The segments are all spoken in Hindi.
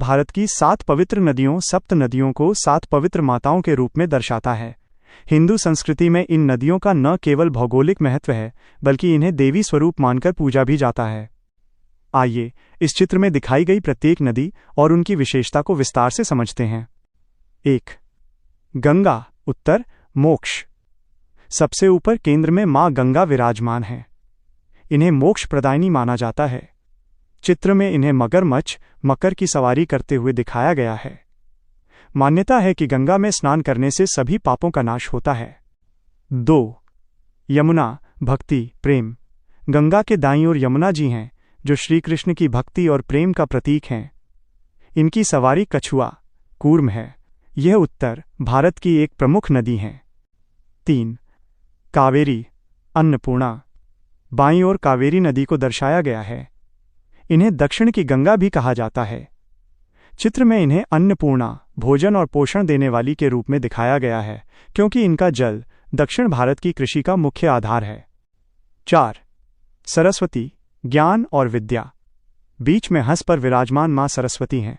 भारत की 7 पवित्र नदियों सप्त नदियों को 7 पवित्र माताओं के रूप में दर्शाता है। हिंदू संस्कृति में इन नदियों का न केवल भौगोलिक महत्व है, बल्कि इन्हें देवी स्वरूप मानकर पूजा भी जाता है। आइए इस चित्र में दिखाई गई प्रत्येक नदी और उनकी विशेषता को विस्तार से समझते हैं। 1. गंगा, उत्तर, मोक्ष। सबसे ऊपर केंद्र में मां गंगा विराजमान है। इन्हें मोक्ष प्रदायिनी माना जाता है। चित्र में इन्हें मगरमच्छ मकर की सवारी करते हुए दिखाया गया है। मान्यता है कि गंगा में स्नान करने से सभी पापों का नाश होता है। 2. यमुना, भक्ति, प्रेम। गंगा के दाईं ओर यमुना जी हैं, जो श्री कृष्ण की भक्ति और प्रेम का प्रतीक हैं। इनकी सवारी कछुआ, कूर्म है। यह उत्तर भारत की एक प्रमुख नदी है। 3. कावेरी, अन्नपूर्णा। बाईं ओर कावेरी नदी को दर्शाया गया है। इन्हें दक्षिण की गंगा भी कहा जाता है। चित्र में इन्हें अन्नपूर्णा, भोजन और पोषण देने वाली के रूप में दिखाया गया है, क्योंकि इनका जल दक्षिण भारत की कृषि का मुख्य आधार है। 4. सरस्वती, ज्ञान और विद्या। बीच में हंस पर विराजमान मां सरस्वती हैं।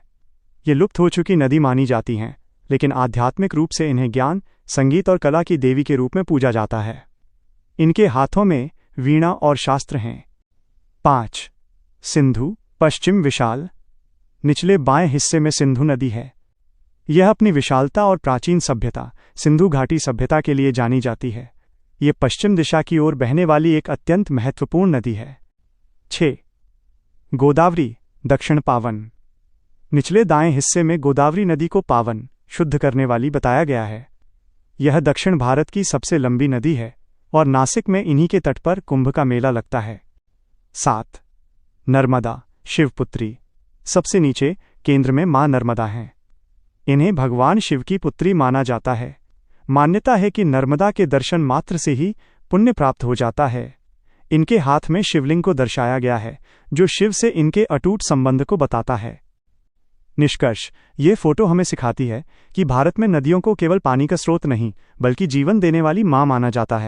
ये लुप्त हो चुकी नदी मानी जाती हैं, लेकिन आध्यात्मिक रूप से इन्हें ज्ञान, संगीत और कला की देवी के रूप में पूजा जाता है। इनके हाथों में वीणा और शास्त्र हैं। 5. सिंधु, पश्चिम विशाल। निचले बाएं हिस्से में सिंधु नदी है। यह अपनी विशालता और प्राचीन सभ्यता सिंधु घाटी सभ्यता के लिए जानी जाती है। यह पश्चिम दिशा की ओर बहने वाली एक अत्यंत महत्वपूर्ण नदी है। 6. गोदावरी, दक्षिण पावन। निचले दाएं हिस्से में गोदावरी नदी को पावन, शुद्ध करने वाली बताया गया है। यह दक्षिण भारत की सबसे लंबी नदी है और नासिक में इन्हीं के तट पर कुंभ का मेला लगता है। 7. नर्मदा, शिवपुत्री। सबसे नीचे केंद्र में मां नर्मदा हैं। इन्हें भगवान शिव की पुत्री माना जाता है। मान्यता है कि नर्मदा के दर्शन मात्र से ही पुण्य प्राप्त हो जाता है। इनके हाथ में शिवलिंग को दर्शाया गया है, जो शिव से इनके अटूट संबंध को बताता है। निष्कर्ष, ये फोटो हमें सिखाती है कि भारत में नदियों को केवल पानी का स्रोत नहीं, बल्कि जीवन देने वाली मां माना जाता है।